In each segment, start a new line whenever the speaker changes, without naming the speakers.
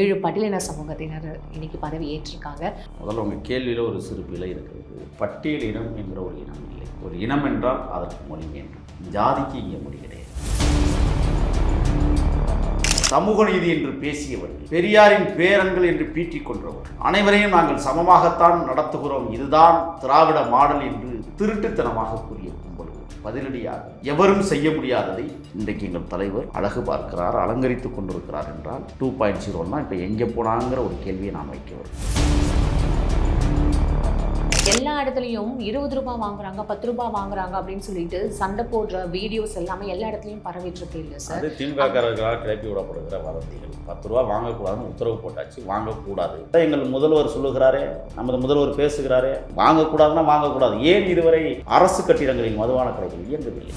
7 பட்டியலின சமூகத்தினர் இன்னைக்கு பதவி ஏற்றிருக்காங்க.
முதல்ல உங்கள் கேள்வியில் ஒரு சிறு பிழை இருக்கிறது. பட்டியலினம் என்ற ஒரு இனம் இல்லை. ஒரு இனம் என்றால் அதற்கு மொழி வேண்டும். ஜாதிக்கு இங்கே மொழி கிடையாது. சமூக நீதி என்று பேசியவர்கள், பெரியாரின் பேரன்கள் என்று பீற்றிக் கொன்றவர், அனைவரையும் நாங்கள் சமமாகத்தான் நடத்துகிறோம், இதுதான் திராவிட மாடல் என்று திருட்டுத்தனமாக கூறிய கும்பல்கள் பதிலடியாக எவரும் செய்ய முடியாததை இன்றைக்கு எங்கள் தலைவர் அழகு பார்க்கிறார், அலங்கரித்துக் கொண்டிருக்கிறார் என்றால் 2.0 இப்போ எங்கே போனாங்கிற ஒரு கேள்வியை நான் வைக்க வருவேன்.
எல்லா இடத்துலையும் 20 ரூபாய் வாங்குறாங்க, 10 ரூபாய் வாங்குறாங்க அப்படின்னு சொல்லிட்டு சண்டை போடுற வீடியோஸ் எல்லாமே எல்லா இடத்துலையும் பரவிட்டு இருக்கு இல்லை சார்?
அது திமுககாரர்களால் கிளப்பி விடப்படுகிற வதந்திகள். 10 ரூபா வாங்கக்கூடாதுன்னு உத்தரவு போட்டாச்சு, வாங்கக்கூடாது. எங்கள் முதல்வர் சொல்லுகிறாரே, நமது முதல்வர் பேசுகிறாரே, வாங்கக்கூடாதுன்னா வாங்கக்கூடாது. ஏன் இதுவரை அரசு கட்டிடங்களில் மதுபான கடைகள் இயங்கவில்லை?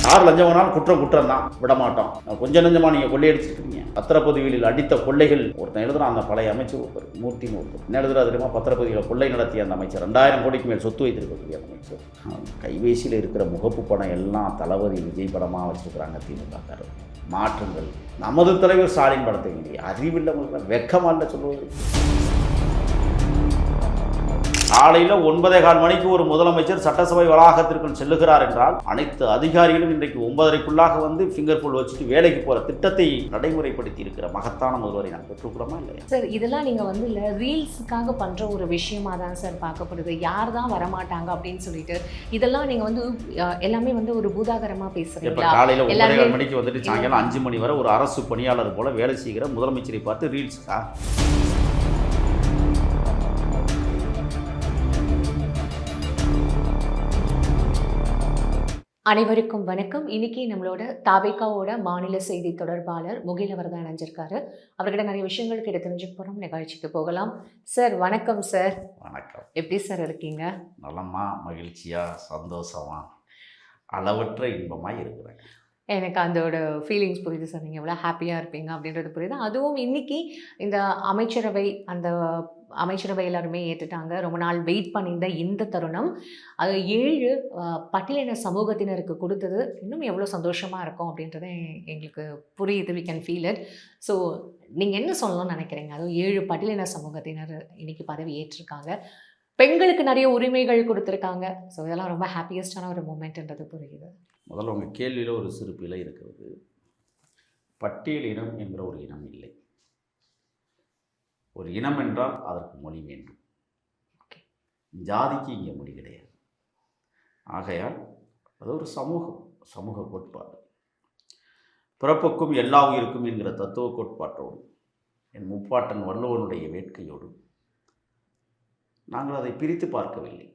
யார் லஞ்சம் வேணாலும் குற்றம் தான், விட மாட்டோம். கொஞ்சம் நஞ்சமாக நீங்கள் கொள்ளையடிச்சிருக்கீங்க. பத்திரப்பதிவுகளில் அடித்த கொள்ளைகள் ஒருத்தன் எழுதுறான், அந்த பழைய அமைச்சர் ஒருத்தர், மூர்த்தின்னு ஒருத்தர். என்ன எழுதுறா தெரியுமா? பத்திரப்பதிவில் கொள்ளை நடத்திய அந்த அமைச்சர், 2000 கோடிக்கு மேல் சொத்து வைத்திருக்கக்கூடிய அந்த அமைச்சர். கைபேசியில் இருக்கிற முகப்பு படம் எல்லாம் தளபதி விஜய் படமாக வச்சுருக்கிறாங்க திமுக. மாற்றுங்கள். நமது தலைவர் ஸ்டாலின் படத்தை இல்லையே, அறிவில்லவங்களுக்கு வெக்கமாக சொல்லுவது. காலையில் 9:15 மணிக்கு ஒரு முதலமைச்சர் சட்டசபை வளாகத்திற்குள் செல்லுகிறார் என்றால் அனைத்து அதிகாரிகளும் இன்றைக்கு 9:30க்குள்ளாக வந்து ஃபிங்கர் புல் வச்சுட்டு வேலைக்கு போகிற திட்டத்தை நடைமுறைப்படுத்தி இருக்கிற மகத்தான முதல்வரை நான் பெற்றுக்கிறோமா இல்லையா
சார்? இதெல்லாம் நீங்கள் வந்து இல்லை ரீல்ஸுக்காக பண்ணுற ஒரு விஷயமா தான் சார் பார்க்கப்படுது. யார் தான் வரமாட்டாங்க அப்படின்னு சொல்லிட்டு இதெல்லாம் நீங்கள் வந்து எல்லாமே வந்து ஒரு பூதாகரமாக பேசுகிறீங்களா?
காலையில் 9:15 மணிக்கு வந்துட்டு சாயங்காலம் 5 மணி வரை ஒரு அரசு பணியாளர் போல வேலை செய்கிற முதலமைச்சரை பார்த்து ரீல்ஸுக்கா?
அனைவருக்கும் வணக்கம். இன்னைக்கு நம்மளோட தாவேகாவோட மாநில செய்தி தொடர்பாளர் முகில் அவர் தான் இணைஞ்சிருக்காரு. அவர்கிட்ட நிறைய விஷயங்கள் கிட்ட தெரிஞ்சுக்க போகிறோம். நிகழ்ச்சிக்கு போகலாம். சார் வணக்கம் சார்.
வணக்கம்.
எப்படி சார் இருக்கீங்க?
நலமா, மகிழ்ச்சியா, சந்தோஷமா, அளவற்ற இன்பமாக இருக்கிறேன்.
எனக்கு அதோட ஃபீலிங்ஸ் புரியுது சார். நீங்கள் எவ்வளோ ஹாப்பியாக இருப்பீங்க அப்படின்றது புரியுது. அதுவும் இன்றைக்கி இந்த அமைச்சரவை எல்லாருமே ஏற்றுட்டாங்க. ரொம்ப நாள் வெயிட் பண்ணியிருந்த இந்த தருணம் அது 7 பட்டியலின சமூகத்தினருக்கு கொடுத்தது இன்னும் எவ்வளோ சந்தோஷமாக இருக்கும் அப்படின்றத எங்களுக்கு புரியுது. We can feel it. So நீங்கள் என்ன சொல்லணும்னு நினைக்கிறீங்க? அதுவும் 7 பட்டியலின சமூகத்தினர் இன்றைக்கி பதவி ஏற்றிருக்காங்க. பெண்களுக்கு நிறைய உரிமைகள் கொடுத்துருக்காங்க. ஸோ இதெல்லாம் ரொம்ப ஹாப்பியஸ்டான ஒரு மூமெண்ட்ன்றது புரியுது.
முதல்ல உங்கள் கேள்வியில் ஒரு சிறு பிழை இருக்கிறது. பட்டியலினம் என்கிற ஒரு இனம் இல்லை. ஒரு இனம் என்றால் அதற்கு மொழி வேண்டும். ஜாதிக்கு இங்கே மொழி கிடையாது. ஆகையால் அது ஒரு சமூக கோட்பாடு. பிறப்புக்கும் எல்லா உயிருக்கும் என்கிற தத்துவ கோட்பாட்டோடு, என் முப்பாட்டன் வள்ளுவனுடைய வேட்கையோடு நாங்கள் அதை பிரித்து பார்க்கவில்லை.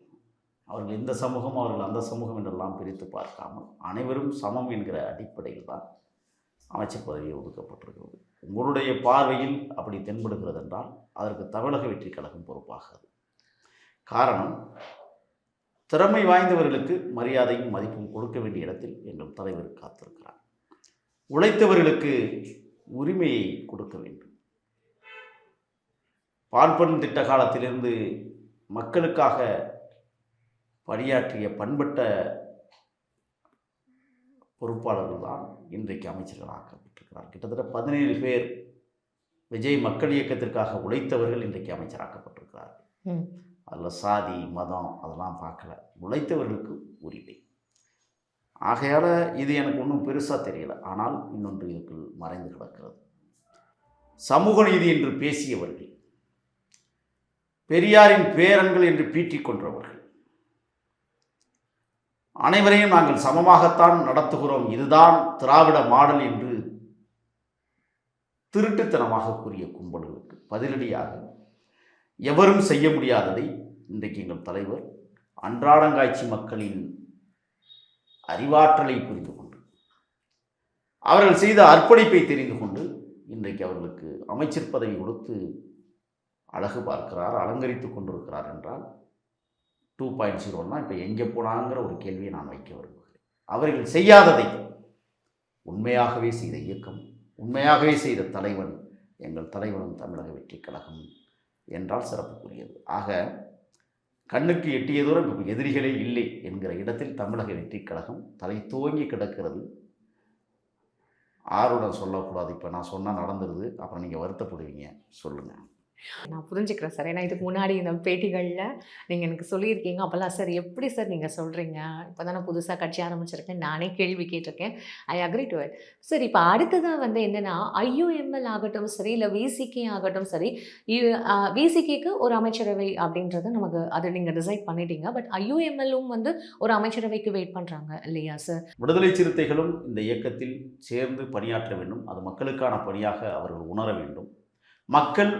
அவர்கள் இந்த சமூகம், அவர்கள் அந்த சமூகம் என்றெல்லாம் பிரித்து பார்க்காமல் அனைவரும் சமம் என்கிற அடிப்படையில் தான் அமைச்சர் பதவியை ஒதுக்கப்பட்டிருக்கிறது. உங்களுடைய பார்வையில் அப்படி தென்படுகிறது என்றால் அதற்கு தமிழக வெற்றி கழகம் பொறுப்பாகாது. காரணம், திறமை வாய்ந்தவர்களுக்கு மரியாதையும் மதிப்பும் கொடுக்க வேண்டிய இடத்தில் எங்கள் தலைவர் காத்திருக்கிறார். உழைத்தவர்களுக்கு உரிமையை கொடுக்க வேண்டும். பார்ப்பன் திட்ட காலத்திலிருந்து மக்களுக்காக பணியாற்றிய பண்பட்ட பொறுப்பாளர்கள் தான் இன்றைக்கு அமைச்சர்கள் ஆக்கப்பட்டிருக்கிறார். கிட்டத்தட்ட 17 பேர் விஜய் மக்கள் இயக்கத்திற்காக உழைத்தவர்கள் இன்றைக்கு அமைச்சராக்கப்பட்டிருக்கிறார்கள். அதில் சாதி மதம் அதெல்லாம் பார்க்கல, உழைத்தவர்களுக்கு உரிமை. ஆகையால் இது எனக்கு ஒன்றும் பெருசாக தெரியலை. ஆனால் இன்னொன்று இதுக்குள் மறைந்து கிடக்கிறது. சமூக நீதி என்று பேசியவர்கள், பெரியாரின் பேரன்கள் என்று பீற்றிக் கொன்றவர்கள், அனைவரையும் நாங்கள் சமமாகத்தான் நடத்துகிறோம், இதுதான் திராவிட மாடல் என்று திருட்டுத்தனமாக கூறிய கும்பல்களுக்கு பதிலடியாக எவரும் செய்ய முடியாததை இன்றைக்கு எங்கள் தலைவர் அன்றாடங்காட்சி மக்களின் அறிவாற்றலை புரிந்து கொண்டு, அவர்கள் செய்த அர்ப்பணிப்பை தெரிந்து கொண்டு இன்றைக்கு அவர்களுக்கு அமைச்சர் பதவி கொடுத்து அழகு பார்க்கிறார், அலங்கரித்து கொண்டிருக்கிறார் என்றால் 2.0 இப்போ எங்கே போனாங்கிற ஒரு கேள்வியை நான் வைக்க விரும்புகிறேன். அவர்கள் செய்யாததை உண்மையாகவே செய்த இயக்கம், உண்மையாகவே செய்த தலைவன் எங்கள் தலைவனும் தமிழக வெற்றி கழகம் என்றால் சிறப்புக்குரியது. ஆக கண்ணுக்கு எட்டிய தூரம் இப்போ எதிரிகளே இல்லை என்கிற இடத்தில் தமிழக வெற்றி கழகம் தலை தோங்கி கிடக்கிறது. ஆருடன் சொல்லக்கூடாது. இப்போ நான் சொன்னால் நடந்துருது, அப்புறம் நீங்கள் வருத்தப்படுவீங்க. சொல்லுங்கள்.
நான் புரிஞ்சுக்கிறேன் சார். ஏன்னா இதுக்கு முன்னாடி இந்த பேட்டிகள்ல நீங்க எனக்கு சொல்லியிருக்கீங்க. அப்பலாம் சார் எப்படி சார் நீங்க சொல்றீங்க? இப்ப தான் நான் புதுசா கட்சி ஆரம்பிச்சிருக்கேன். நானே கேள்வி கேட்டிருக்கேன். I agree do it. Sir இப்ப அடுத்ததா வந்து என்னன்னா, ஐயுஎம்எல் ஆகட்டும் சரி, இல்ல விசிகே ஆகட்டும் சரி, இ விசிகேக்கு ஒரு அமைச்சரவை அப்படின்றது நமக்கு அது நீங்க டிசைட் பண்ணிட்டீங்க. பட் ஐயுஎம்எல்லும் வந்து ஒரு அமைச்சரவைக்கு வெயிட் பண்றாங்க இல்லையா சார்?
விடுதலை சிறுத்தைகளும் இந்த இயக்கத்தில் சேர்ந்து பணியாற்ற வேண்டும். அது மக்களுக்கான பணியாக அவர்கள் உணர வேண்டும். மக்கள்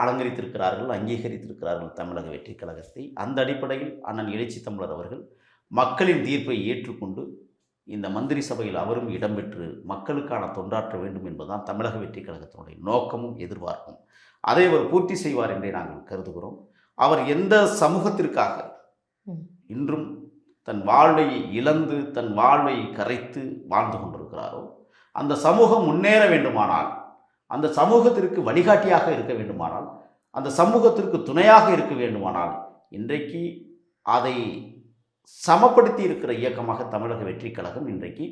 அலங்கரித்திருக்கிறார்கள், அங்கீகரித்திருக்கிறார்கள் தமிழக வெற்றிக் கழகத்தை. அந்த அடிப்படையில் அண்ணன் எழுச்சி தமிழர் அவர்கள் மக்களின் தீர்ப்பை ஏற்றுக்கொண்டு இந்த மந்திரி சபையில் அவரும் இடம்பெற்று மக்களுக்கான தொண்டாற்ற வேண்டும் என்பதுதான் தமிழக வெற்றிக் கழகத்தினுடைய நோக்கமும் எதிர்பார்ப்பும். அதை அவர் பூர்த்தி செய்வார் என்றே நாங்கள் கருதுகிறோம். அவர் எந்த சமூகத்திற்காக இன்றும் தன் வாழ்வை இழந்து தன் வாழ்வை கரைத்து வாழ்ந்து கொண்டிருக்கிறாரோ அந்த சமூகம் முன்னேற வேண்டுமானால், அந்த சமூகத்திற்கு வழிகாட்டியாக இருக்க வேண்டுமானால், அந்த சமூகத்திற்கு துணையாக இருக்க வேண்டுமானால், இன்றைக்கு அதை சமப்படுத்தி இருக்கிற இயக்கமாக தமிழக வெற்றிக் கழகம் இன்றைக்கு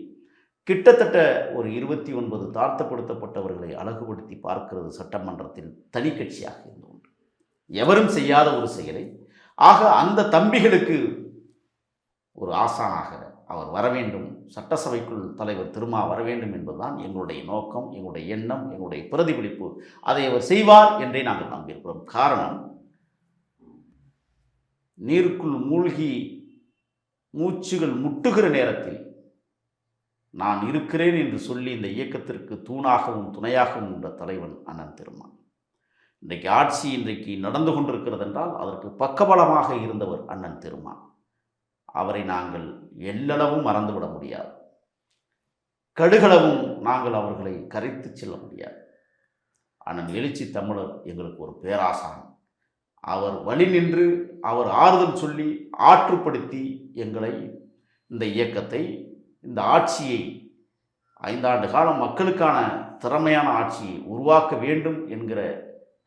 கிட்டத்தட்ட ஒரு 29 தாழ்த்தப்படுத்தப்பட்டவர்களை அழகுபடுத்தி பார்க்கிறது. சட்டமன்றத்தில் தனி கட்சியாக இருந்து கொண்டு எவரும் செய்யாத ஒரு செயலை. ஆக அந்த தம்பிகளுக்கு ஒரு ஆசானாக அவர் வர வேண்டும், சட்டசபைக்குள் தலைவர் திருமா வர வேண்டும் என்பதுதான் எங்களுடைய நோக்கம், எங்களுடைய எண்ணம், எங்களுடைய பிரதிபலிப்பு. அதை அவர் செய்வார் என்றே நாங்கள் நம்பியிருக்கிறோம். காரணம், நீருக்குள் மூழ்கி மூச்சுகள் முட்டுகிற நேரத்தில் நான் இருக்கிறேன் என்று சொல்லி இந்த இயக்கத்திற்கு தூணாகவும் துணையாகவும் என்ற தலைவன் அண்ணன் திருமா. இன்றைக்கு ஆட்சி நடந்து கொண்டிருக்கிறது என்றால் அதற்கு பக்கபலமாக இருந்தவர் அண்ணன் திருமா. அவரை நாங்கள் எல்லளவும் மறந்துவிட முடியாது. கடுகளவும் நாங்கள் அவர்களை கரைத்து செல்ல முடியாது. அண்ணன் எழுச்சி தமிழர் எங்களுக்கு ஒரு பேராசான். அவர் வழி நின்று, அவர் ஆறுதல் சொல்லி, ஆற்றுப்படுத்தி எங்களை, இந்த இயக்கத்தை, இந்த ஆட்சியை 5 ஆண்டு காலம் மக்களுக்கான திறமையான ஆட்சியை உருவாக்க வேண்டும் என்கிற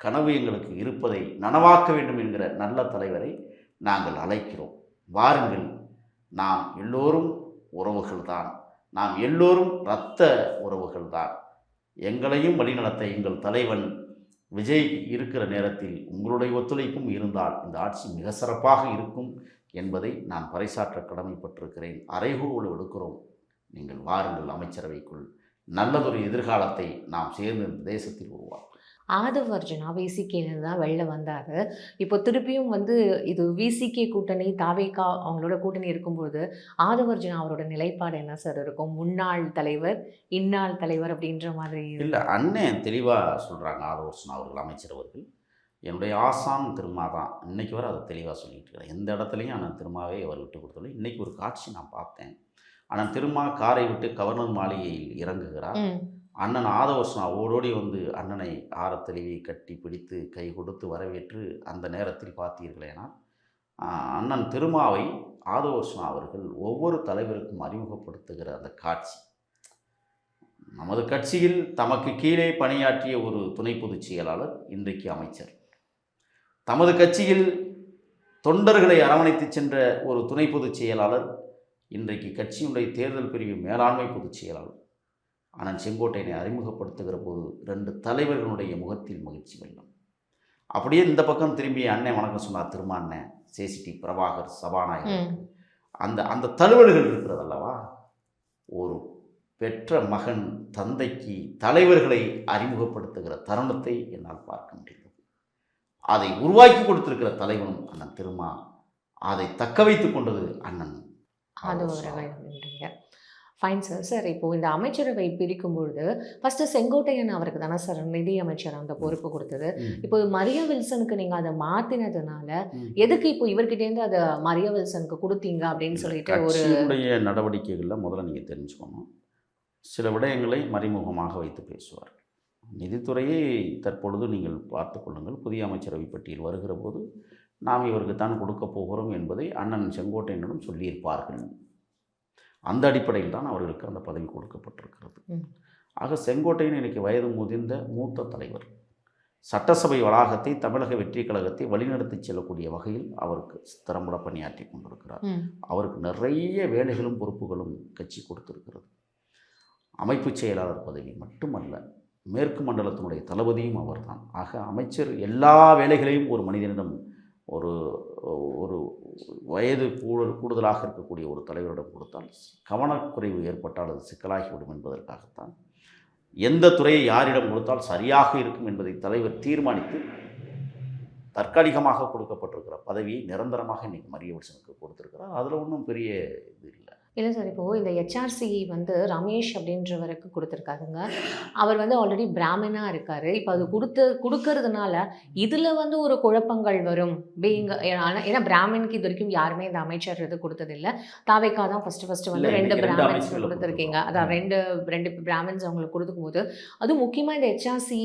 கனவு எங்களுக்கு இருப்பதை நனவாக்க வேண்டும் என்கிற நல்ல தலைவரை நாங்கள் அழைக்கிறோம். வாருங்கள், நாம் எல்லோரும் உறவுகள்தான், நாம் எல்லோரும் இரத்த உறவுகள்தான். எங்களையும் வழிநடத்த எங்கள் தலைவன் விஜய் இருக்கிற நேரத்தில் உங்களுடைய ஒத்துழைப்பும் இருந்தால் இந்த ஆட்சி மிக சிறப்பாக இருக்கும் என்பதை நான் பறைசாற்ற கடமைப்பட்டிருக்கிறேன். அறைகூவல் விடுக்கிறோம். நீங்கள் வாருங்கள் அமைச்சரவைக்குள். நல்லதொரு எதிர்காலத்தை நாம் சேர்ந்து இந்த தேசத்தில் உருவாக்கும்.
ஆதவ் அர்ஜுனா விசிகேன்னு தான் வெளில வந்தார். இப்போ திருப்பியும் வந்து இது விசிகே கூட்டணி, தாவேகா அவங்களோட கூட்டணி இருக்கும்போது ஆதவ் அர்ஜுனா அவரோட நிலைப்பாடு என்ன சார் இருக்கும்? முன்னாள் தலைவர், இந்நாள் தலைவர் அப்படின்ற மாதிரி.
இல்லை, அண்ணன் தெளிவாக சொல்கிறாங்க. ஆதவ் அர்ஜுனா அவர்கள், அமைச்சர் அவர்கள், என்னுடைய ஆசான் திருமா தான். இன்றைக்கி வரை அதை தெளிவாக சொல்லிட்டு இருக்கிறேன். எந்த இடத்துலையும் அண்ணன் திருமாவே அவர் விட்டு கொடுத்தல. இன்றைக்கி ஒரு காட்சி நான் பார்த்தேன். அண்ணன் திருமா காரை விட்டு கவர்னர் மாளிகையில் இறங்குகிறார். அண்ணன் ஆதவ் அர்ஜுனா ஓடோடி வந்து அண்ணனை ஆரத்தழுவி கட்டி பிடித்து கை கொடுத்து வரவேற்று, அந்த நேரத்தில் பார்த்தீர்களேனா அண்ணன் திருமாவை ஆதவ் அர்ஜுனா அவர்கள் ஒவ்வொரு தலைவருக்கும் அறிமுகப்படுத்துகிற அந்த காட்சி. நமது கட்சியில் தமக்கு கீழே பணியாற்றிய ஒரு துணை பொதுச் செயலாளர் இன்றைக்கு அமைச்சர், தமது கட்சியில் தொண்டர்களை அரவணைத்து சென்ற ஒரு துணை பொதுச் செயலாளர் இன்றைக்கு கட்சியினுடைய தேர்தல் பிரிவு மேலாண்மை பொதுச் செயலாளர் அண்ணன் செங்கோட்டையனை அறிமுகப்படுத்துகிற போது 2 தலைவர்களுடைய முகத்தில் மகிழ்ச்சி வெள்ளம். அப்படியே இந்த பக்கம் திரும்பி அண்ணன் வணக்கம் சொன்னார். திருமா அண்ணன், சேசிடி பிரபாகர் சபாநாயகர், அந்த தழுவல்கள் இருக்கிறது அல்லவா? ஒரு பெற்ற மகன் தந்தைக்கு தலைவர்களை அறிமுகப்படுத்துகிற தருணத்தை என்னால் பார்க்க முடியும். அதை உருவாக்கி கொடுத்திருக்கிற தலைவனும் அண்ணன் திருமா, அதை தக்க வைத்து கொண்டது அண்ணன்
ஆதவ. Fine sir. சார் இப்போது இந்த அமைச்சரவை பிரிக்கும் பொழுது ஃபஸ்ட்டு செங்கோட்டையன் அவருக்கு தானே சார் நிதி அமைச்சர் அந்த பொறுப்பு கொடுத்தது. இப்போ மரியா வில்சனுக்கு நீங்கள் அதை மாற்றினதுனால எதுக்கு இப்போ இவர்கிட்டேருந்து அதை மரியா வில்சனுக்கு கொடுத்தீங்க அப்படின்னு சொல்லிட்டு ஒரு
நடவடிக்கைகளில் முதல்ல நீங்கள் தெரிஞ்சுக்கணும். சில விடயங்களை மறைமுகமாக வைத்து பேசுவார். நிதித்துறையை தற்பொழுது நீங்கள் பார்த்து கொள்ளுங்கள். புதிய அமைச்சரவை பட்டியல் வருகிற போது நாம் இவருக்கு தான் கொடுக்க போகிறோம் என்பதை அண்ணன் செங்கோட்டையனிடம் சொல்லியிருப்பார்கள். அந்த அடிப்படையில் தான் அவர்களுக்கு அந்த பதவி கொடுக்கப்பட்டிருக்கிறது. ஆக செங்கோட்டையன் இன்றைக்கு வயது முதிர்ந்த மூத்த தலைவர். சட்டசபை வளாகத்தை, தமிழக வெற்றிக் கழகத்தை வழிநடத்தி செல்லக்கூடிய வகையில் அவருக்கு திறம்பட பணியாற்றி கொண்டிருக்கிறார். அவருக்கு நிறைய வேலைகளும் பொறுப்புகளும் கட்சி கொடுத்திருக்கிறது. அமைப்புச் செயலாளர் பதவி மட்டுமல்ல, மேற்கு மண்டலத்தினுடைய தளபதியும் அவர்தான். ஆக அமைச்சர் எல்லா வேலைகளையும் ஒரு மனிதனிடம், ஒரு ஒரு வயது கூடுதலாக இருக்கக்கூடிய ஒரு தலைவரிடம் கொடுத்தால் கவனக்குறைவு ஏற்பட்டால் அது சிக்கலாகிவிடும் என்பதற்காகத்தான் எந்த துறையை யாரிடம் கொடுத்தால் சரியாக இருக்கும் என்பதை தலைவர் தீர்மானித்து தற்காலிகமாக கொடுக்கப்பட்டிருக்கிற பதவியை நிரந்தரமாக இன்றைக்கி மரியவர்சனுக்கு கொடுத்துருக்கிறார். அதில் ஒன்றும் பெரிய இது இல்லை.
இல்லை சார், இப்போது இந்த ஹெச்ஆர்சி வந்து ரமேஷ் அப்படின்றவருக்கு கொடுத்துருக்காருங்க. அவர் வந்து ஆல்ரெடி பிராமினாக இருக்கார். இப்போ அது கொடுக்கறதுனால இதில் வந்து ஒரு குழப்பங்கள் வரும் பீயிங். ஏன்னா பிராமினுக்கு இது வரைக்கும் யாருமே இந்த அமைச்சர் இது கொடுத்ததில்லை. தாவேக்கா தான் ஃபஸ்ட்டு வந்து 2 பிராமின்ஸ் கொடுத்துருக்கீங்க. அதான் ரெண்டு பிராமின்ஸ் அவங்களுக்கு கொடுக்கும்போது, அதுவும் முக்கியமாக இந்த ஹெச்ஆர்சி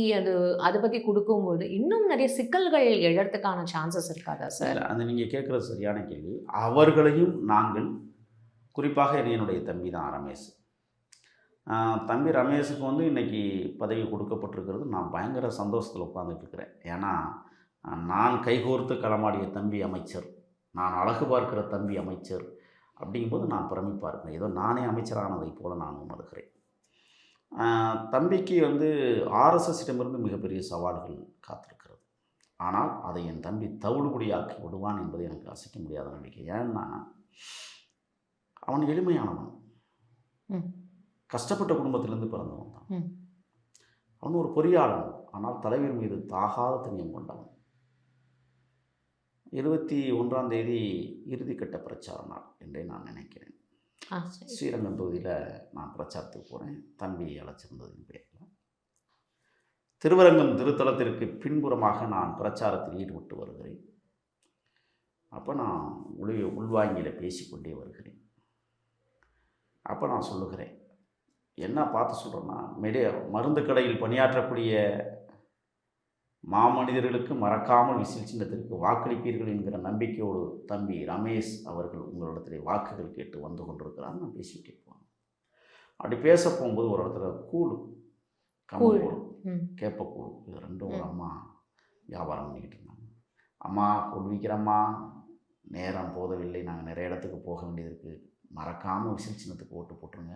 அதை பற்றி கொடுக்கும்போது இன்னும் நிறைய சிக்கல்கள் எழறதுக்கான சான்சஸ் இருக்காதா சார்?
அது நீங்கள் கேட்குறது சரியான கேள்வி. அவர்களையும் நாங்கள், குறிப்பாக என்னுடைய தம்பி தான் ரமேஷ். தம்பி ரமேஷுக்கு வந்து இன்றைக்கி பதவி கொடுக்கப்பட்டிருக்கிறது நான் பயங்கர சந்தோஷத்தில் உட்காந்துட்ருக்கிறேன். ஏன்னா நான் கைகோர்த்து களமாடிய தம்பி அமைச்சர், நான் அழகு பார்க்கிற தம்பி அமைச்சர் அப்படிங்கும்போது நான் பிரமிப்பாக இருக்கேன். ஏதோ நானே அமைச்சரானதை போல் நான் உணர்கிறேன். தம்பிக்கு வந்து ஆர்எஸ்எஸ்ஸிடமிருந்து மிகப்பெரிய சவால்கள் காத்திருக்கிறது. ஆனால் அதை என் தம்பி தவிடுபடியாக்கி விடுவான் என்பது எனக்கு அசைக்க முடியாத நம்பிக்கை. ஏன்னா அவன் எளிமையானவன், கஷ்டப்பட்ட குடும்பத்திலேருந்து பிறந்தவன் தான். அவன் ஒரு பொறியாளன், ஆனால் தலைவர் மீது தாகாத தனியம் கொண்டவன். 21ஆம் தேதி இறுதிக்கட்ட பிரச்சார நாள் என்றே நான் நினைக்கிறேன். ஸ்ரீரங்கம் தொகுதியில் நான் பிரச்சாரத்துக்கு போகிறேன், தம்பி அழைச்சிருந்ததின் பேரில். திருவரங்கம் திருத்தலத்திற்கு பின்புறமாக நான் பிரச்சாரத்தில் ஈடுபட்டு வருகிறேன். அப்போ நான் உள்வாங்கியில் பேசிக்கொண்டே வருகிறேன். அப்போ நான் சொல்லுகிறேன், என்ன பார்த்து சொல்கிறேன்னா, மருந்து கடையில் பணியாற்றக்கூடிய மாமனிதர்களுக்கு மறக்காமல் விசில் சின்னத்திற்கு வாக்களிப்பீர்கள் என்கிற நம்பிக்கையோடு தம்பி ரமேஷ் அவர்கள் உங்களிடத்தில் வாக்குகள் கேட்டு வந்து கொண்டிருக்கிறான்னு நான் பேசிக்கிட்டே போனேன். அப்படி பேச போகும்போது ஒரு இடத்துல கூழ், கேப்பக்கூழ், இது ரெண்டும் ஒரு அம்மா வியாபாரம் பண்ணிக்கிட்டு இருந்தாங்க. அம்மா கூழ் விற்கிறம்மா, நேரம் போதவில்லை, நாங்கள் நிறைய இடத்துக்கு போக வேண்டியது இருக்குது, மறக்காமல் விசில் சின்னத்துக்கு ஓட்டு போட்டுருங்க.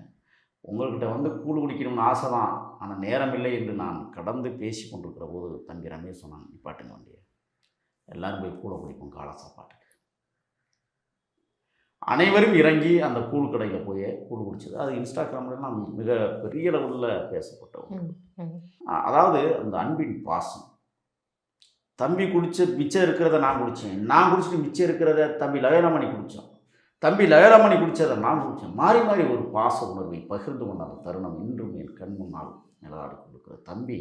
உங்கள்கிட்ட வந்து கூழ் குடிக்கணும்னு ஆசை தான், ஆனால் நேரம் இல்லை என்று நான் கடந்து பேசி கொண்டிருக்கிற போது தம்பி ரமேஷ் சொன்னாங்க, நிப்பாட்டுங்க வண்டியை, எல்லோரும் போய் கூழ குடிப்போம் காலை சாப்பாட்டுக்கு. அனைவரும் இறங்கி அந்த கூழ் கடையில் போய் கூழ் குடிச்சது. அது இன்ஸ்டாகிராம்லாம் மிக பெரிய லெவலில் பேசப்பட்டவங்க. அதாவது அந்த அன்பின் பாசம். தம்பி குடித்த மிச்சம் இருக்கிறத நான் குடித்தேன், நான் குடிச்சிட்டு மிச்சம் இருக்கிறத தம்பி லயோலாமணி குடித்தோம், தம்பி லயோலாமணி குடித்ததை நான் குடித்தேன். மாறி மாறி ஒரு பாச உணர்வை பகிர்ந்து கொண்ட அந்த தருணம் இன்றும் என் கண் முன்னால் நிலநாடி கொண்டிருக்கிற தம்பி.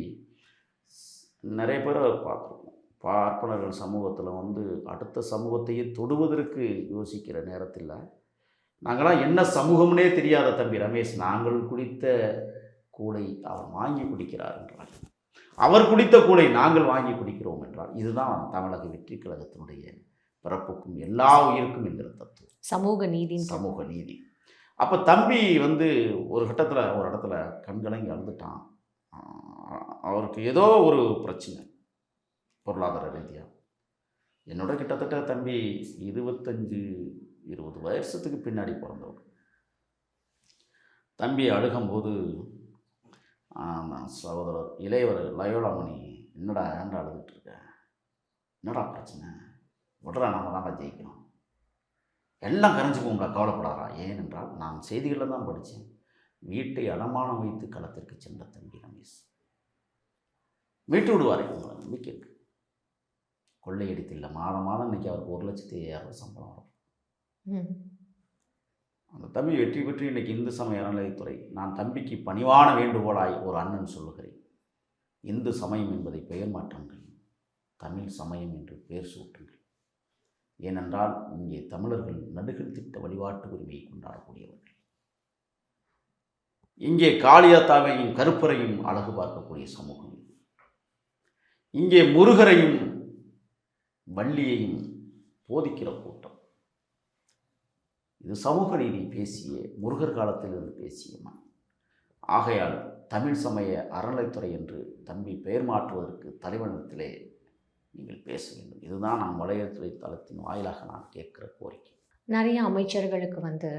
நிறைய பேரை பார்த்துருக்கோம், பார்ப்பனர்கள் சமூகத்தில் வந்து அடுத்த சமூகத்தையே தொடுவதற்கு யோசிக்கிற நேரத்தில் நாங்களாம் என்ன சமூகம்னே தெரியாத தம்பி ரமேஷ் நாங்கள் குடித்த கூளை அவர் வாங்கி குடிக்கிறார் என்றார், அவர் குடித்த கூளை நாங்கள் வாங்கி குடிக்கிறோம் என்றால் இதுதான் தமிழக வெற்றி கழகத்தினுடைய பிறப்புக்கும் எல்லா உயிருக்கும் என்கிற தத்துவம், சமூக நீதி. அப்போ தம்பி வந்து ஒரு கட்டத்தில் ஒரு இடத்துல கண்கலங்கி அழுதுட்டான். அவருக்கு ஏதோ ஒரு பிரச்சனை பொருளாதார ரீதியாக. என்னோட கிட்டத்தட்ட தம்பி 25-20 வருஷத்துக்கு பின்னாடி பிறந்தவர். தம்பி அழுகும்போது சகோதரர் இளையவர் லயோலாமணி, என்னடா ஏன்டா அழுதுட்டுருக்க, என்னடா பிரச்சனை, விட்றா, நாம தான்டா ஜெயிக்கணும், எல்லாம் கரைஞ்சி போகும்டா, கவலைப்படாதா. ஏனென்றால் நான் செய்திகளில் தான் படித்தேன், வீட்டை அடமானம் வைத்து களத்திற்கு சென்ற தம்பி ரமேஷ் மீட்டு விடுவார், உங்களை நம்பிக்கை இருக்கு. கொள்ளையடித்தில்லை, மாதம் இன்றைக்கி அவருக்கு 1,50,000 சம்பளம் வரும். அந்த தம்பி வெற்றி பெற்று இன்றைக்கி இந்து சமய அறநிலையத்துறை, நான் தம்பிக்கு பணிவான வேண்டுகோளாய் ஒரு அண்ணன் சொல்லுகிறேன், இந்து சமயம் என்பதை பெயர் மாற்றுங்கள், தமிழ் சமயம் என்று பெயர் சூட்டுங்கள். ஏனென்றால் இங்கே தமிழர்கள் நடுகள் திட்ட வழிபாட்டு உரிமையை கொண்டாடக்கூடியவர்கள், இங்கே காளியாத்தாவையும் கருப்பரையும் அழகு பார்க்கக்கூடிய சமூகம், இங்கே முருகரையும் வள்ளியையும் போதிக்கிற கூட்டம். இது சமூக நீதி பேசிய முருகர் காலத்திலிருந்து பேசிய மண். ஆகையால் தமிழ் சமய அறநிலைத்துறை என்று தம்பி பெயர் மாற்றுவதற்கு தலைவனிடத்திலே நீங்கள் பேச வேண்டும். இதுதான் நான் வலையத்துறை தளத்தின் வாயிலாக நான் கேட்கிற கோரிக்கை.
நிறைய அமைச்சர்களுக்கு வந்து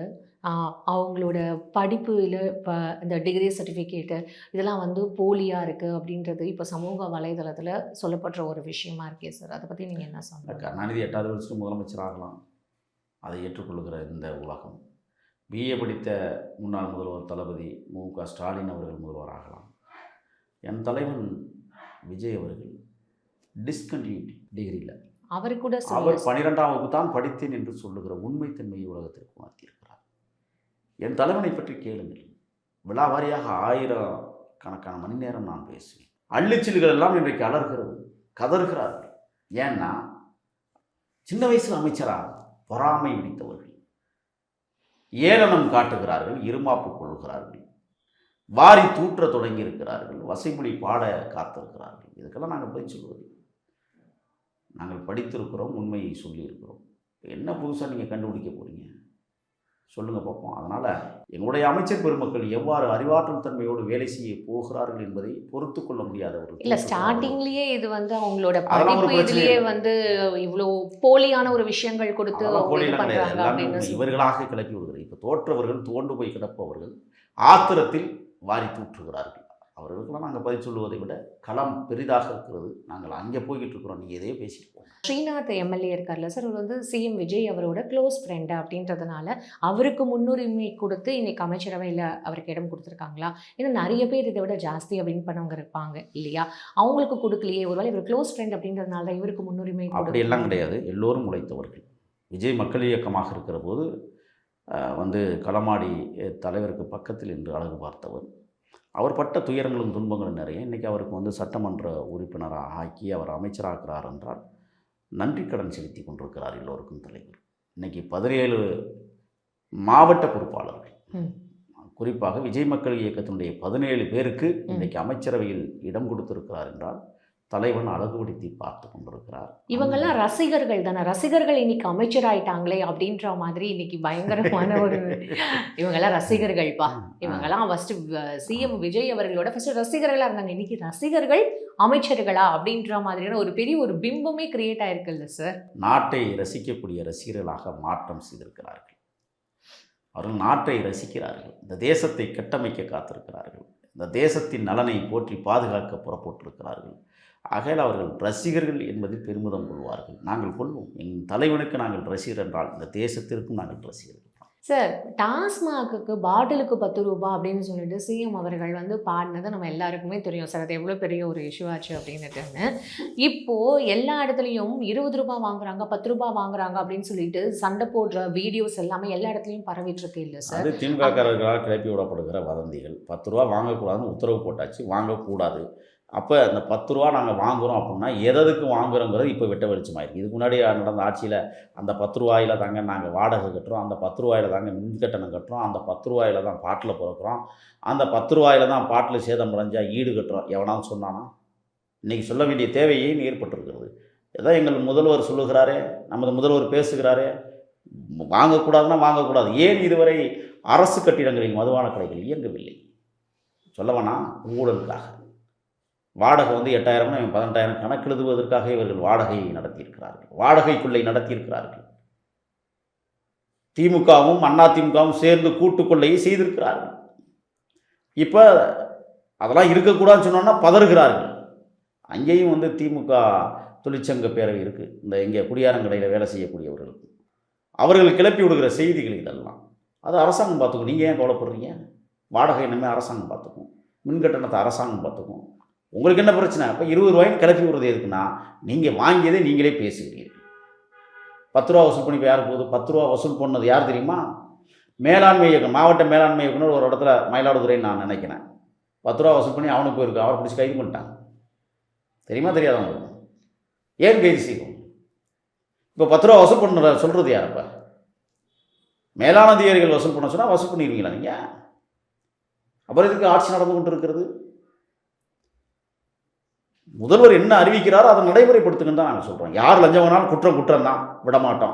அவங்களோட படிப்பு இல்லை இப்போ இந்த டிகிரி சர்டிஃபிகேட்டு இதெல்லாம் வந்து போலியாக இருக்குது அப்படின்றது இப்போ சமூக வலைதளத்தில் சொல்லப்படுற ஒரு விஷயமா இருக்கே சார். அதை பற்றி நீங்கள் என்ன சொல்லுங்கள்?
கருணாநிதி 8வது வருஷம் முதலமைச்சர் ஆகலாம், அதை ஏற்றுக்கொள்ளுகிற இந்த உலகம். பிஏ படித்த முன்னாள் முதல்வர் தளபதி மு.க. ஸ்டாலின் அவர்கள் முதல்வர் ஆகலாம். என் தலைவன் விஜய் அவர்கள் டிஸ்கண்டினியூட்டி டிகிரியில்
அவர் கூட
அவர் 12ஆம் வகுப்பு தான் படித்தேன் என்று சொல்லுகிற உண்மைத்தன்மையை உலகத்திற்கு உணர்த்தியிருக்கிறார். என் தலைவனை பற்றி கேளுங்கள். விழாவாரியாக 1000 கணக்கான மணி நேரம் நான் பேசுவேன். அள்ளிச்சில்கள் எல்லாம் இன்றைக்கு அலறுகிறது, கதறுகிறார்கள். ஏன்னா சின்ன வயசில் அமைச்சராக பொறாமை பிடித்தவர்கள், ஏளனம் காட்டுகிறார்கள், இருமாப்பு கொள்கிறார்கள், வாரி தூற்ற தொடங்கி இருக்கிறார்கள், வசைமொழி பாட காத்திருக்கிறார்கள். இதுக்கெல்லாம் நாங்கள் போய் சொல்வது, நாங்கள் படித்திருக்கிறோம், உண்மையை சொல்லியிருக்கிறோம். என்ன புதுசாக நீங்கள் கண்டுபிடிக்க போகிறீங்க சொல்லுங்கள் பார்ப்போம். அதனால் எங்களுடைய அமைச்சர் பெருமக்கள் எவ்வாறு அறிவாற்றல் தன்மையோடு வேலை செய்ய போகிறார்கள் என்பதை பொறுத்து கொள்ள முடியாத ஒரு
இல்லை. ஸ்டார்டிங்லேயே இது வந்து அவங்களோட படிப்பு இதுலேயே வந்து இவ்வளோ போலியான ஒரு விஷயங்கள் கொடுத்து
இவர்களாக கிளப்பி விடுகிறார். இப்போ தோற்றவர்கள் தோண்டு போய் கிடப்பவர்கள் ஆத்திரத்தில் வாரி தூற்றுகிறார்கள். அவர்களுக்கெல்லாம் நாங்கள் பதில் சொல்லுவதை விட களம் பெரிதாக இருக்கிறது. நாங்கள் அங்கே போய்கிட்டு இருக்கிறோம், நீங்கள் எதையோ பேசியிருக்கோம்.
ஸ்ரீநாத் எம்எல்ஏ இருக்கார்ல சார், அவர் வந்து சிஎம் விஜய் அவரோட க்ளோஸ் ஃப்ரெண்டு அப்படின்றதுனால அவருக்கு முன்னுரிமை கொடுத்து இன்னைக்கு அமைச்சரவையில் அவருக்கு இடம் கொடுத்துருக்காங்களா? ஏன்னா நிறைய பேர் இதை விட ஜாஸ்தியாக வின் பண்ணவங்க இருப்பாங்க இல்லையா? அவங்களுக்கு கொடுக்கலையே, ஒருவேளை இவர் க்ளோஸ் ஃப்ரெண்ட் அப்படின்றதுனால தான் இவருக்கு முன்னுரிமை.
அப்படி எல்லாம் கிடையாது. எல்லோரும் உழைத்தவர்கள். விஜய் மக்கள் இயக்கமாக இருக்கிற போது வந்து களமாடி தலைவருக்கு பக்கத்தில் என்று அழகு பார்த்தவர். அவர் பட்ட துயரங்களும் துன்பங்களும் நிறைய. இன்றைக்கி அவருக்கு வந்து சட்டமன்ற உறுப்பினராக ஆக்கி அவர் அமைச்சராகிறார் என்றால் நன்றி கடன் செலுத்தி கொண்டிருக்கிறார் எல்லோருக்கும் தலைவர். இன்றைக்கி 17 மாவட்ட பொறுப்பாளர்கள், குறிப்பாக விஜய் மக்கள் இயக்கத்தினுடைய 17 பேருக்கு இன்றைக்கு அமைச்சரவையில் இடம் கொடுத்திருக்கிறார் என்றால் தலைவன் அழகுபடுத்தி பார்த்து கொண்டிருக்கிறார்.
இவங்கெல்லாம் ரசிகர்கள் தானே, ரசிகர்கள் இன்னைக்கு அமைச்சராயிட்டாங்களே அப்படின்ற மாதிரி இன்னைக்கு பயங்கரமான ஒரு இவங்கெல்லாம் ரசிகர்கள்ப்பா. இவங்கெல்லாம் ஃபஸ்ட்டு சிஎம் விஜய் அவர்களோட ஃபஸ்ட்டு ரசிகர்களாக இருந்தாங்க, இன்னைக்கு ரசிகர்கள் அமைச்சர்களா அப்படின்ற மாதிரியான ஒரு பெரிய ஒரு பிம்பமே கிரியேட் ஆயிருக்குல்ல சார்.
நாட்டை ரசிக்கக்கூடிய ரசிகர்களாக மாற்றம் செய்திருக்கிறார்கள். அவர்கள் நாட்டை ரசிக்கிறார்கள், இந்த தேசத்தை கட்டமைக்க காத்திருக்கிறார்கள், இந்த தேசத்தின் நலனை போற்றி பாதுகாக்க புறப்பட்டிருக்கிறார்கள். ஆகையால் அவர்கள் ரசிகர்கள் என்பதில் பெருமிதம் கொள்வார்கள். நாங்கள் கொள்வோம். என் தலைவனுக்கு நாங்கள் ரசிகர் என்றால் இந்த தேசத்திற்கும் நாங்கள் ரசிகர்கள்.
சார், டாஸ்மாகுக்கு பாட்டிலுக்கு 10 ரூபா அப்படின்னு சொல்லிட்டு சிஎம் அவர்கள் வந்து பாடினது நம்ம எல்லாருக்குமே தெரியும் சார். அது எவ்வளோ பெரிய ஒரு இஷ்யூ ஆச்சு அப்படின்னுட்டுன்னு. இப்போது எல்லா இடத்துலையும் 20 ரூபா வாங்குறாங்க, 10 ரூபா வாங்குறாங்க அப்படின்னு சொல்லிட்டு சண்டை போடுற வீடியோஸ் எல்லாமே எல்லா இடத்துலையும் பரவிட்டுருக்கு இல்லை சார்?
அது திமுககாரர்களால் கிளப்பி விடப்படுகிற வதந்திகள். 10 ரூபா வாங்கக்கூடாதுன்னு உத்தரவு போட்டாச்சு, வாங்கக்கூடாது. அப்போ அந்த 10 ரூபா நாங்கள் வாங்குகிறோம் அப்படின்னா எதற்கு வாங்குகிறோங்கிறது இப்போ வெட்ட வெளிச்சமாயிருக்கு. இதுக்கு முன்னாடி நடந்த ஆட்சியில் அந்த 10 ரூபாயில் தாங்க நாங்கள் வாடகை கட்டுறோம், அந்த 10 ரூபாயில் தாங்க மின் கட்டணம் கட்டுறோம், அந்த 10 ரூபாயில் தான் பாட்டில் பிறக்கிறோம், அந்த 10 ரூபாயில் தான் பாட்டில் சேதம் அடைஞ்சால் ஈடு கட்டுறோம். எவனாலும் சொன்னானா? இன்றைக்கி சொல்ல வேண்டிய தேவையே ஏற்பட்டிருக்கிறது. ஏதோ எங்கள் முதல்வர் சொல்லுகிறாரே, நமது முதல்வர் பேசுகிறாரே, வாங்கக்கூடாதுன்னா வாங்கக்கூடாது. ஏன் இதுவரை அரசு கட்டிடங்களில் மதுபான கடைகள் இயங்கவில்லை? சொல்லவேனா? ஊழலுக்காக. வாடகை வந்து 8000னா 18,000 கணக்கெழுதுவதற்காக இவர்கள் வாடகையை நடத்தியிருக்கிறார்கள், வாடகைக்குள்ளே நடத்தியிருக்கிறார்கள். திமுகவும் அதிமுகவும் சேர்ந்து கூட்டுக்கொள்ளையை செய்திருக்கிறார்கள். இப்போ அதெல்லாம் இருக்கக்கூடாதுன்னு சொன்னோன்னா பதறுகிறார்கள். அங்கேயும் வந்து திமுக தொழிற்சங்க பேரவை இருக்குது, இந்த இங்கே குடியாரங்கடையில் வேலை செய்யக்கூடியவர்களுக்கு. அவர்கள் கிளப்பி விடுகிற செய்திகள் இதெல்லாம் அது அரசாங்கம் பார்த்துக்கும். நீங்கள் ஏன் கவலைப்படுறீங்க? வாடகை என்னமே அரசாங்கம் பார்த்துக்கும், மின்கட்டணத்தை அரசாங்கம் பார்த்துக்கும். உங்களுக்கு என்ன பிரச்சனை? இப்போ 20 ரூபாய்ன்னு கிளப்பி விடுறது எதுக்குன்னா, நீங்கள் வாங்கியதே நீங்களே பேசுகிறீர்கள். 10 ரூபா வசூல் பண்ணி இப்போ யார் போகுது? 10 ரூபா வசூல் பண்ணது யார் தெரியுமா? மேலாண்மை இயக்கம், மாவட்ட மேலாண்மை இயக்குனர் ஒரு இடத்துல மயிலாடுதுறைன்னு நான் நினைக்கிறேன். 10 ரூபா வசூல் பண்ணி அவனுக்கு போயிருக்கு, அவரை பிடிச்சி கைது பண்ணிட்டாங்க. தெரியுமா தெரியாதவங்களுக்கு? ஏன் கைது செய்யும்? இப்போ 10 ரூபா வசூல் பண்ண சொல்கிறது யார்? இப்போ மேலான அதிகாரிகள் வசூல் பண்ண சொன்னால் வசூல் பண்ணிடுவீங்களா நீங்கள்? அப்புறம் இதுக்கு ஆட்சி நடந்து கொண்டு இருக்கிறது. முதல்வர் என்ன அறிவிக்கிறாரோ அதை நடைமுறைப்படுத்துங்கன்னு தான் நாங்கள் சொல்கிறோம். யார் லஞ்சம் வேணாலும் குற்றம் தான், விட மாட்டோம்.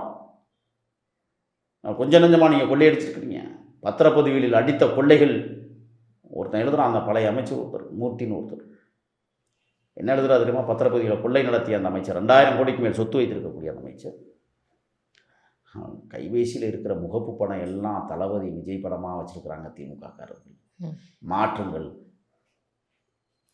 கொஞ்சம் நஞ்சமாக நீங்கள் கொள்ளையடிச்சிருக்கிறீங்க. பத்திரப்பதிவுகளில் அடித்த கொள்ளைகள் ஒருத்தன் எழுதுகிறான், அந்த பழைய அமைச்சர் ஒருத்தர், மூர்த்தின்னு ஒருத்தர். என்ன எழுதுறா தெரியுமா? பத்திரப்பதிவுகளை கொள்ளை நடத்திய அந்த அமைச்சர், 2000 கோடிக்கு மேல் சொத்து வைத்திருக்கக்கூடிய அந்த அமைச்சர் கைபேசியில் இருக்கிற முகப்பு படம் எல்லாம் தளபதி விஜய் படமாக வச்சுருக்கிறாங்க திமுககாரர்கள். மாற்றுங்கள்.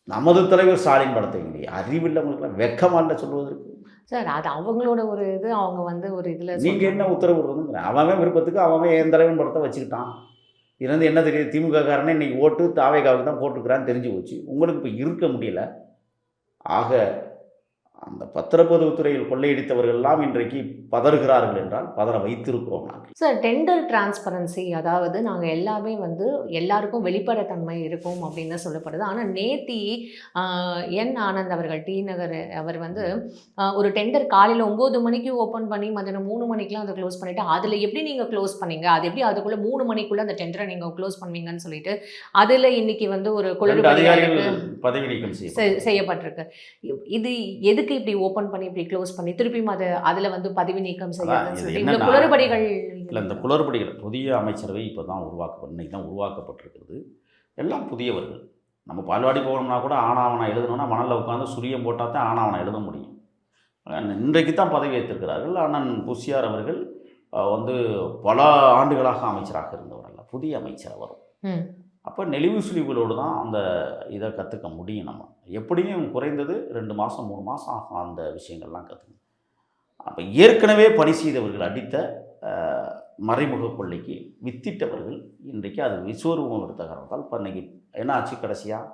நமது தலைவர் ஸ்டாலின் படத்தை இல்லையே, அறிவில்லவங்களுக்குலாம் வெக்கமால சொல்வதற்கு.
சார் அது அவங்களோட ஒரு இது, அவங்க வந்து ஒரு இதில்
நீங்கள் என்ன உத்தரவு விடுறதுங்கிற அவன் விருப்பத்துக்கு அவன் என் தலைவன் படத்தை வச்சுக்கிட்டான். இருந்து என்ன தெரியுது, திமுககாரனே இன்றைக்கி ஓட்டு தாவேகாவுக்கு தான் போட்டிருக்கிறான்னு தெரிஞ்சு போச்சு. உங்களுக்கு இப்போ இருக்க முடியல. ஆக அந்த பத்திரப்பதிவுத்துறையில் கொள்ளையடித்தவர்கள்லாம் இன்றைக்கு பதறுகிறார்கள் என்றால் பதற வைத்திருக்கிறோம் நாங்கள்.
சார் டெண்டர் டிரான்ஸ்பரன்சி, அதாவது நாங்கள் எல்லாமே வந்து எல்லாருக்கும் வெளிப்படைத்தன்மை இருக்கும் அப்படின்னு தான் சொல்லப்படுது. ஆனால் நேத்தி என் ஆனந்த் அவர்கள் டி நகர் அவர் வந்து ஒரு டெண்டர் காலையில் 9 மணிக்கு ஓப்பன் பண்ணி மதியானம் 3 மணிக்கெலாம் அதை க்ளோஸ் பண்ணிவிட்டு, அதில் எப்படி நீங்கள் க்ளோஸ் பண்ணீங்க, அது எப்படி அதுக்குள்ளே 3 மணிக்குள்ளே அந்த டெண்டரை நீங்கள் க்ளோஸ் பண்ணுவீங்கன்னு சொல்லிட்டு அதில் இன்னைக்கு வந்து ஒரு
பதவி நீக்கம்
செய்யப்பட்டிருக்கு. இது எதுக்கு இப்படி ஓபன் பண்ணி இப்படி க்ளோஸ் பண்ணி திருப்பியும் அதில் வந்து பதவி நீக்கம் செய்யறதுன்னு சொல்லிட்டு இந்த குளறுபடிகள்
இல்லை. இந்த குளறுபடிகள் புதிய அமைச்சரவை இப்போ தான் இன்னைக்கு தான் உருவாக்கப்பட்டிருக்கிறது. எல்லாம் புதியவர்கள். நம்ம பால்வாடி போகணும்னா கூட ஆனாவனம் எழுதணும்னா மணலில் உட்காந்து சுரியம் போட்டால் தான் ஆனாவனம் எழுத முடியும். இன்றைக்கு தான் பதவி ஏற்றிருக்கிறார்கள். அண்ணன் புசியார் அவர்கள் வந்து பல ஆண்டுகளாக அமைச்சராக இருந்தவரல்ல, புதிய அமைச்சர் வரும். அப்போ நெளிவு சுழிவுகளோடு தான் அந்த இதை கற்றுக்க முடியும். நம்ம எப்படியும் குறைந்தது 2 மாதம் 3 மாதம் ஆகும் அந்த விஷயங்கள்லாம் கற்றுக்கணும். அப்போ ஏற்கனவே பணி செய்தவர்கள் அடித்த மறைமுக கொள்ளைக்கு வித்திட்டவர்கள் இன்றைக்கு அது விஸ்வரூபம் எடுத்த காரணத்தால் இப்போ இன்றைக்கி என்ன ஆச்சு, கடைசியாக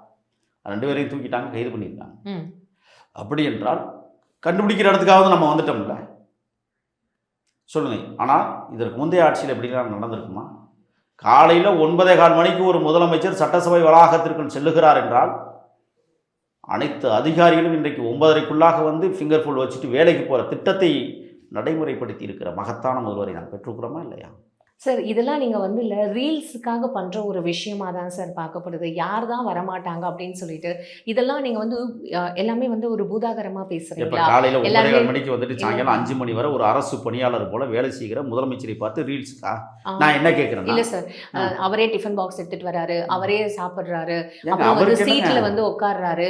2 பேரையும் தூக்கிட்டாங்க, கைது பண்ணியிருக்காங்க. அப்படி என்றால் கண்டுபிடிக்கிற இடத்துக்காவது நம்ம வந்துட்டோம்ல, சொல்லுங்கள். ஆனால் இதற்கு முந்தைய ஆட்சியில் எப்படிலாம் நடந்திருக்குமா? காலையில் 9:15 மணிக்கு ஒரு முதலமைச்சர் சட்டசபை வளாகத்திற்குள் செல்லுகிறார் என்றால் அனைத்து அதிகாரிகளும் இன்றைக்கு 9:30க்குள்ளாக வந்து ஃபிங்கர் ஃபுல் வச்சுட்டு வேலைக்கு போகிற திட்டத்தை நடைமுறைப்படுத்தி இருக்கிற மகத்தான முதல்வரை நான் பெற்றுக்கிறோமா இல்லையா?
சார் இதெல்லாம் நீங்கள் வந்து இல்லை ரீல்ஸுக்காக பண்ணுற ஒரு விஷயமாக தான் சார் பார்க்கப்படுது. யார் தான் வரமாட்டாங்க அப்படின்னு சொல்லிட்டு இதெல்லாம் நீங்கள் வந்து எல்லாமே வந்து ஒரு பூதாகரமாக பேசுகிறீங்களா?
காலையில் 9:15 மணிக்கு வந்துட்டு சாயங்காலம் 5 மணி வரை ஒரு அரசு பணியாளர் போல வேலை செய்கிற முதலமைச்சரை பார்த்து ரீல்ஸுக்கா? நான் என்ன கேட்குறேன்?
இல்லை சார், அவரே டிஃபன் பாக்ஸ் எடுத்துகிட்டு வராரு, அவரே சாப்பிட்றாரு, அப்புறம் வந்து சீட்டில் வந்து உட்கார்றாரு,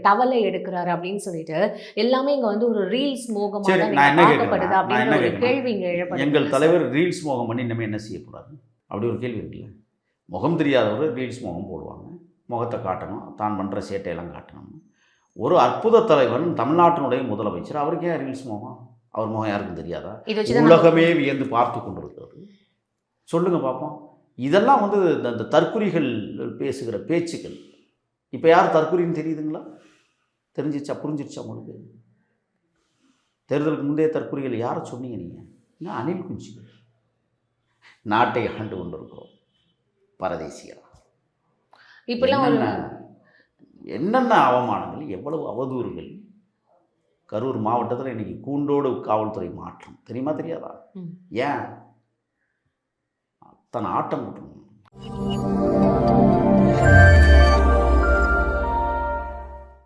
டவலை எடுக்கிறாரு அப்படின்னு சொல்லிட்டு எல்லாமே இங்கே வந்து ஒரு ரீல்ஸ் மோகமாக பார்க்கப்படுது அப்படின்னு ஒரு கேள்வி இங்கே எழுப்பப்படுது.
எங்கள் தலைவர் ரீல்ஸ் மோகம் பண்ணி நம்ம என்ன செய்ய போகிறாரு அப்படி ஒரு கேள்வி இருக்குல்ல. முகம் தெரியாதவர் ரீல்ஸ் முகம் போடுவாங்க, முகத்தை காட்டணும், தான் பண்ணுற சேட்டையெல்லாம் காட்டணும். ஒரு அற்புத தலைவன், தமிழ்நாட்டினுடைய முதலமைச்சர், அவருக்கு ஏன் ரீல்ஸ் முகம்? அவர் முகம் யாருக்கும் தெரியாதா? உலகமே வியந்து பார்த்து கொண்டிருக்கிறது. சொல்லுங்க பார்ப்போம். இதெல்லாம் வந்து இந்த தற்குறிகள் பேசுகிற பேச்சுக்கள். இப்போ யார் தற்குறின்னு தெரியுதுங்களா? தெரிஞ்சிச்சா, புரிஞ்சிருச்சா உங்களுக்கு? தேர்தலுக்கு முந்தைய தற்குறிகள் யாரை சொன்னீங்க நீங்கள்? இன்னும் அணில் குஞ்சுகள். நாட்டை ஆண்டு கொண்டிருக்கிறோம் பரதேசியர். இப்பெல்லாம் என்னென்ன அவமானங்கள், எவ்வளவு அவதூறுகள். கரூர் மாவட்டத்தில் இன்றைக்கி கூண்டோடு காவல்துறை மாற்றம் தெரியுமா தெரியாதா? ஏன் அத்தனை ஆட்டம் போட்டணும்?